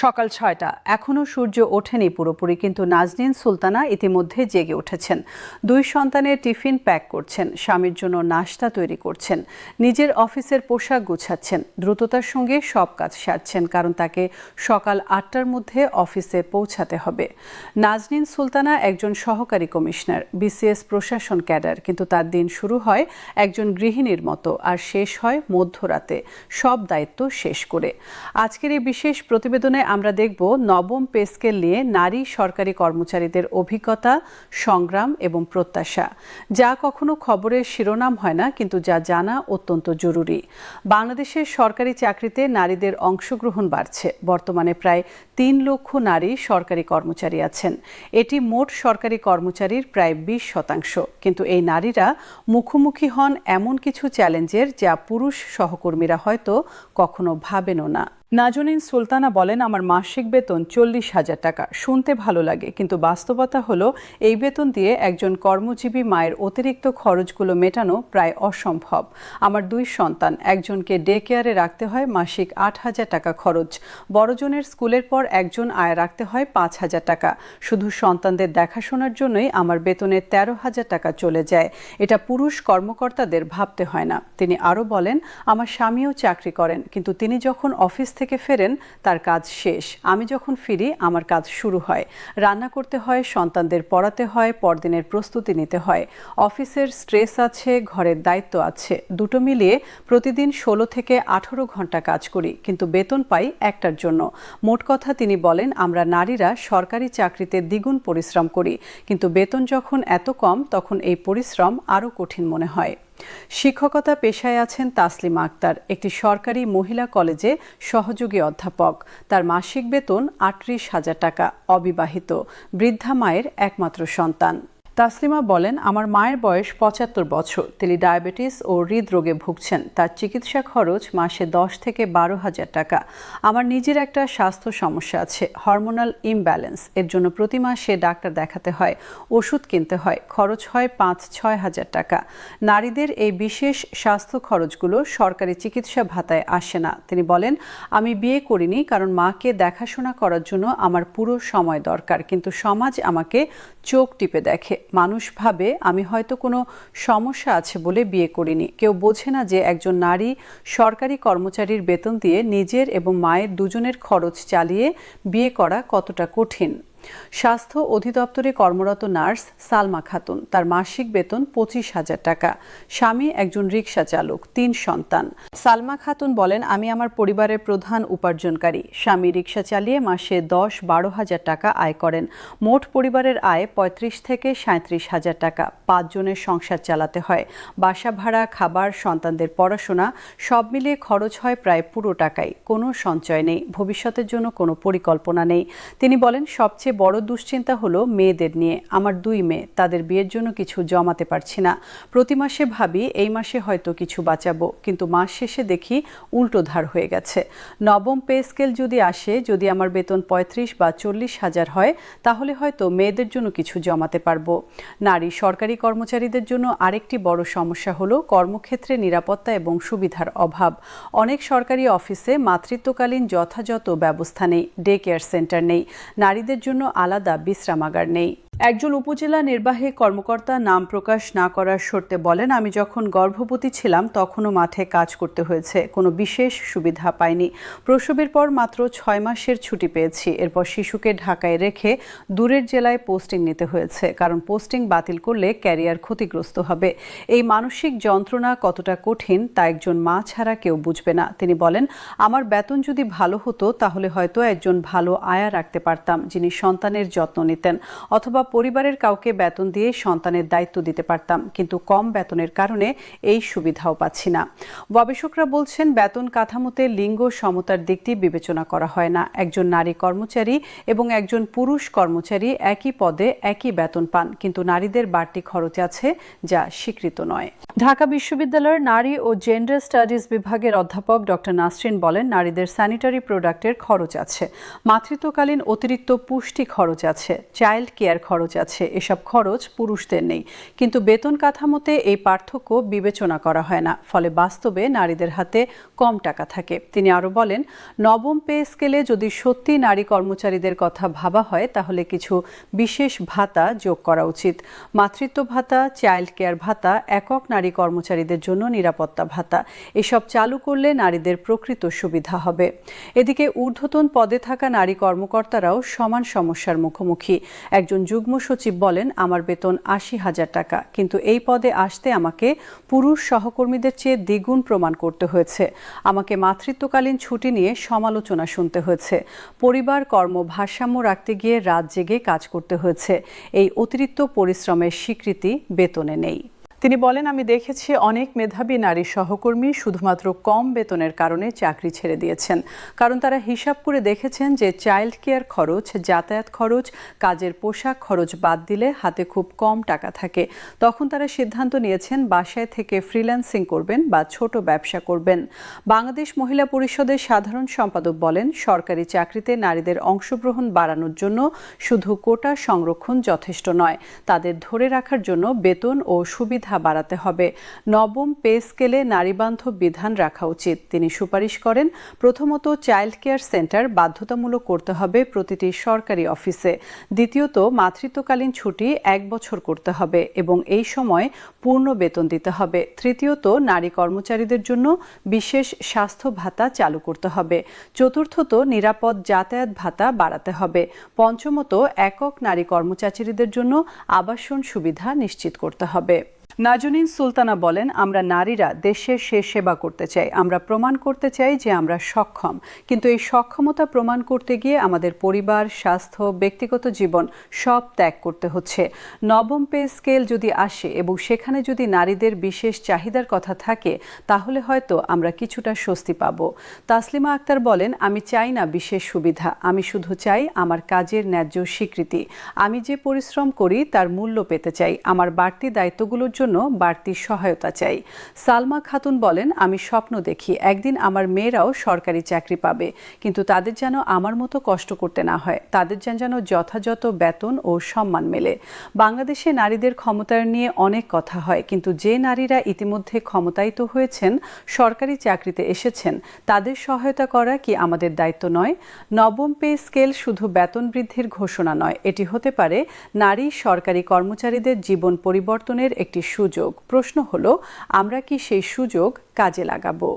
সকাল ৬টা, এখনও সূর্য ওঠেনি পুরোপুরি, কিন্তু নাজনীন সুলতানা ইতিমধ্যে জেগে উঠেছেন। ২ সন্তানের টিফিন প্যাক করছেন, স্বামীর জন্য নাশতা তৈরি করছেন, নিজের অফিসের পোশাক গুছাচ্ছেন, দ্রুততার সঙ্গে সব কাজ সারছেন, কারণ তাকে সকাল ৮টার মধ্যে অফিসে পৌঁছাতে হবে। নাজনীন সুলতানা একজন সহকারী কমিশনার, বিসিএস প্রশাসন ক্যাডার, কিন্তু তার দিন শুরু হয় একজন গৃহিণীর মতো আর শেষ হয় মধ্যরাতে, সব দায়িত্ব শেষ করে। আজকের এই বিশেষ প্রতিবেদনে আমরা দেখব নবম পে স্কেল নিয়ে নারী সরকারি কর্মচারীদের অভিজ্ঞতা, সংগ্রাম এবং প্রত্যাশা, যা কখনো খবরের শিরোনাম হয় না, কিন্তু যা জানা অত্যন্ত জরুরি। বাংলাদেশের সরকারি চাকরিতে নারীদের অংশগ্রহণ বাড়ছে। বর্তমানে প্রায় ৩ লক্ষ নারী সরকারি কর্মচারী আছেন। এটি মোট সরকারি কর্মচারীর প্রায় ২০%। কিন্তু এই নারীরা মুখোমুখি হন এমন কিছু চ্যালেঞ্জের, যা পুরুষ সহকর্মীরা হয়তো কখনো ভাবেনও না। নাজনীন সুলতানা বলেন, আমার মাসিক বেতন ৪০,০০০ টাকা। শুনতে ভালো লাগে, কিন্তু বাস্তবতা হলো এই বেতন দিয়ে একজন কর্মজীবী মায়ের অতিরিক্ত খরচগুলো মেটানো প্রায় অসম্ভব। আমার ২ সন্তান, একজনকে ডে কেয়ারে রাখতে হয় মাসিক ৮,০০০ টাকা খরচ, বড়জনের স্কুলের পর একজন আয় রাখতে হয় ৫,০০০ টাকা। শুধু সন্তানদের দেখাশোনার জন্যই আমার বেতনের ১৩,০০০ টাকা চলে যায়। এটা পুরুষ কর্মকর্তাদের ভাবতে হয় না। তিনি আরও বলেন, আমার স্বামীও চাকরি করেন, কিন্তু তিনি যখন অফিস থেকে ফেরেন তার কাজ শেষ, আমি যখন ফিরি আমার কাজ শুরু হয়। রান্না করতে হয়, সন্তানদের পড়াতে হয়, পরদিনের প্রস্তুতি নিতে হয়, অফিসের স্ট্রেস আছে, ঘরের দায়িত্ব আছে। দুটো মিলিয়ে প্রতিদিন ১৬ থেকে ১৮ ঘন্টা কাজ করি, কিন্তু বেতন পাই একটার জন্য। মোট কথা তিনি বলেন, আমরা নারীরা সরকারি চাকরিতে দ্বিগুণ পরিশ্রম করি, কিন্তু বেতন যখন এত কম তখন এই পরিশ্রম আরও কঠিন মনে হয়। শিক্ষকতা পেশায় আছেন তাসলিমা আক্তার, একটি সরকারি মহিলা কলেজে সহযোগী অধ্যাপক। তার মাসিক বেতন ৩৮,০০০ টাকা, অবিবাহিত, বৃদ্ধা মায়ের একমাত্র সন্তান। তাসলিমা বলেন, আমার মায়ের বয়স ৭৫ বছর। তিনি ডায়াবেটিস ও হৃদরোগে ভুগছেন। তার চিকিৎসা খরচ মাসে ১০ থেকে ১২,০০০ টাকা। আমার নিজের একটা স্বাস্থ্য সমস্যা আছে, হরমোনাল ইমব্যালেন্স। এর জন্য প্রতি মাসে ডাক্তার দেখাতে হয়, ওষুধ কিনতে হয়, খরচ হয় ৫-৬ হাজার টাকা। নারীদের এই বিশেষ স্বাস্থ্য খরচগুলো সরকারি চিকিৎসা ভাতায় আসে না। তিনি বলেন, আমি বিয়ে করিনি কারণ মাকে দেখাশোনা করার জন্য আমার পুরো সময় দরকার, কিন্তু সমাজ আমাকে চোখ টিপে দেখে। মানুষ ভাবে আমি হয়তো কোনো সমস্যা আছে বলে বিয়ে করিনি। কেউ বোঝে না যে একজন নারী সরকারি কর্মচারীর বেতন দিয়ে নিজের এবং মায়ের দুজনের খরচ চালিয়ে বিয়ে করা কতটা কঠিন। স্বাস্থ্য অধিদপ্তরে কর্মরত নার্স সালমা খাতুন, তার মাসিক বেতন ২৫,০০০ টাকা। স্বামী একজন রিকশা চালক, ৩ সন্তান। সালমা খাতুন বলেন, আমি আমার পরিবারের প্রধান উপার্জনকারী। স্বামী রিকশা চালিয়ে মাসে ১০-১২ হাজার টাকা আয় করেন। মোট পরিবারের আয় ৩৫ থেকে ৩৭,০০০ টাকা। ৫ জনের সংসার চালাতে হয়, বাসা ভাড়া, খাবার, সন্তানদের পড়াশোনা, সব মিলিয়ে খরচ হয় প্রায় পুরো টাকাই। কোনো সঞ্চয় নেই, ভবিষ্যতের জন্য কোনো পরিকল্পনা নেই। তিনি বলেন, সবচেয়ে বড় দুশ্চিন্তা হলো মেয়েদের নিয়ে। আমার ২ মেয়ে, তাদের বিয়ের জন্য কিছু জমাতে পারছি না। প্রতি মাসে ভাবি এই মাসে হয়তো কিছু বাঁচাবো, কিন্তু মাস শেষে দেখি উল্টো ধার হয়ে গেছে। নবম পে স্কেল যদি আসে, যদি আমার বেতন ৩৫ বা ৪০ হাজার হয়, তাহলে হয়তো মেয়েদের জন্য কিছু জমাতে পারবো। নারী সরকারি কর্মচারীদের জন্য আরেকটি বড় সমস্যা হলো কর্মক্ষেত্রে নিরাপত্তা এবং সুবিধার অভাব। অনেক সরকারি অফিসে মাতৃত্বকালীন যথাযথ ব্যবস্থা নেই, ডে কেয়ার সেন্টার নেই, নারীদের জন্য আলাদা বিশ্রামাগার নেই। একজন উপজেলা নির্বাহী কর্মকর্তা নাম প্রকাশ না করার শর্তে বলেন, আমি যখন গর্ভবতী ছিলাম তখনও মাঠে কাজ করতে হয়েছে, কোনো বিশেষ সুবিধা পাইনি। প্রসবের পর মাত্র ৬ মাসের ছুটি পেয়েছি। এরপর শিশুকে ঢাকায় রেখে দূরের জেলায় পোস্টিং নিতে হয়েছে, কারণ পোস্টিং বাতিল করলে ক্যারিয়ার ক্ষতিগ্রস্ত হবে। এই মানসিক যন্ত্রণা কতটা কঠিন তা একজন মা ছাড়া কেউ বুঝবে না। তিনি বলেন, আমার বেতন যদি ভালো হতো তাহলে হয়তো একজন ভালো আয়া রাখতে পারতাম, যিনি সন্তানের যত্ন নিতেন, অথবা পরিবারের কাউকে বেতন দিয়ে সন্তানের দায়িত্ব দিতে পারতাম, কিন্তু কম বেতনের কারণে এই সুবিধাও পাচ্ছি না। গবেষকরা বলছেন, বেতন কাঠামোতে লিঙ্গ সমতার দিকটি বিবেচনা করা হয় না। একজন নারী কর্মচারী এবং একজন পুরুষ কর্মচারী একই পদে একই বেতন পান, কিন্তু নারীদের বাড়তি খরচ আছে যা স্বীকৃত নয়। ঢাকা বিশ্ববিদ্যালয়ের নারী ও জেন্ডার স্টাডিজ বিভাগের অধ্যাপক ডক্টর নাসরিন বলেন, নারীদের স্যানিটারি প্রোডাক্টের খরচ আছে, মাতৃত্বকালীন অতিরিক্ত পুষ্টি খরচ আছে, চাইল্ড কেয়ার খরচ খরচ আছে, এসব খরচ পুরুষদের নেই, কিন্তু বেতন কাঠামোতে এই পার্থক্য বিবেচনা করা হয় না, ফলে বাস্তবে নারীদের হাতে কম টাকা থাকে। তিনি আরও বলেন, নবম পে স্কেলে যদি সত্যি নারী কর্মচারীদের কথা ভাবা হয় তাহলে কিছু বিশেষ ভাতা যোগ করা উচিত। মাতৃত্ব ভাতা, চাইল্ড কেয়ার ভাতা, একক নারী কর্মচারীদের জন্য নিরাপত্তা ভাতা, এসব চালু করলে নারীদের প্রকৃত সুবিধা হবে। এদিকে ঊর্ধ্বতন পদে থাকা নারী কর্মকর্তারাও সমান সমস্যার মুখোমুখি। একজন যুগ্ম সচিব বলেন, আমার বেতন ৮০,০০০ টাকা, কিন্তু এই পদে আসতে আমাকে পুরুষ সহকর্মীদের চেয়ে দ্বিগুণ প্রমাণ করতে হয়েছে। আমাকে মাতৃত্বকালীন ছুটি নিয়ে সমালোচনা শুনতে হয়েছে। পরিবার কর্ম ভারসাম্য রাখতে গিয়ে রাত জেগে কাজ করতে হয়েছে। এই অতিরিক্ত পরিশ্রমের স্বীকৃতি বেতনে নেই। তিনি বলেন, আমি দেখেছি অনেক মেধাবী নারী সহকর্মী শুধুমাত্র কম বেতনের কারণে চাকরি ছেড়ে দিয়েছেন, কারণ তারা হিসাব করে দেখেছেন যে চাইল্ড কেয়ার খরচ, যাতায়াত খরচ, কাজের পোশাক খরচ বাদ দিলে হাতে খুব কম টাকা থাকে। তখন তারা সিদ্ধান্ত নিয়েছেন বাসায় থেকে ফ্রিল্যান্সিং করবেন বা ছোট ব্যবসা করবেন। বাংলাদেশ মহিলা পরিষদের সাধারণ সম্পাদক বলেন, সরকারি চাকরিতে নারীদের অংশগ্রহণ বাড়ানোর জন্য শুধু কোটা সংরক্ষণ যথেষ্ট নয়, তাদের ধরে রাখার জন্য বেতন ও সুবিধা বাড়াতে হবে। নবম পে স্কেলে নারীবান্ধব বিধান রাখা উচিত। তিনি সুপারিশ করেন, প্রথমত চাইল্ড কেয়ার সেন্টার বাধ্যতামূলক করতে হবে প্রতিটি সরকারি অফিসে। দ্বিতীয়ত মাতৃত্বকালীন ছুটি ১ বছর করতে হবে এবং এই সময় পূর্ণ বেতন দিতে হবে। তৃতীয়ত নারী কর্মচারীদের জন্য বিশেষ স্বাস্থ্য ভাতা চালু করতে হবে। চতুর্থত নিরাপদ যাতায়াত ভাতা বাড়াতে হবে। পঞ্চমত একক নারী কর্মচারীদের জন্য আবাসন সুবিধা নিশ্চিত করতে হবে। নাজনীন সুলতানা বলেন, আমরা নারীরা দেশের সেবা করতে চাই, আমরা প্রমাণ করতে চাই যে আমরা সক্ষম, কিন্তু এই সক্ষমতা প্রমাণ করতে গিয়ে আমাদের পরিবার, স্বাস্থ্য, ব্যক্তিগত জীবন সব ত্যাগ করতে হচ্ছে। নবম পে স্কেল যদি আসে এবং সেখানে যদি নারীদের বিশেষ চাহিদার কথা থাকে তাহলে হয়তো আমরা কিছুটা স্বস্তি পাব। তাসলিমা আক্তার বলেন, আমি চাই না বিশেষ সুবিধা, আমি শুধু চাই আমার কাজের ন্যায্য স্বীকৃতি। আমি যে পরিশ্রম করি তার মূল্য পেতে চাই, আমার বাড়তি দায়িত্বগুলোর জন্য বাড়তি সহায়তা চাই। সালমা খাতুন বলেন, আমি স্বপ্ন দেখি একদিন আমার মেয়েরাও সরকারি চাকরি পাবে, কিন্তু তাদের যেন আমার মতো কষ্ট করতে না হয়, তাদের যেন যথাযথ বেতন ও সম্মান মেলে। বাংলাদেশে নারীদের ক্ষমতায়ন নিয়ে অনেক কথা হয়, কিন্তু যে নারীরা ইতিমধ্যে ক্ষমতায়িত হয়েছেন, সরকারি চাকরিতে এসেছেন, তাদের সহায়তা করা কি আমাদের দায়িত্ব নয়? নবম পে স্কেল শুধু বেতন বৃদ্ধির ঘোষণা নয়, এটি হতে পারে নারী সরকারি কর্মচারীদের জীবন পরিবর্তনের একটি সুযোগ। প্রশ্ন হলো, আমরা কি সেই সুযোগ কাজে লাগাবো?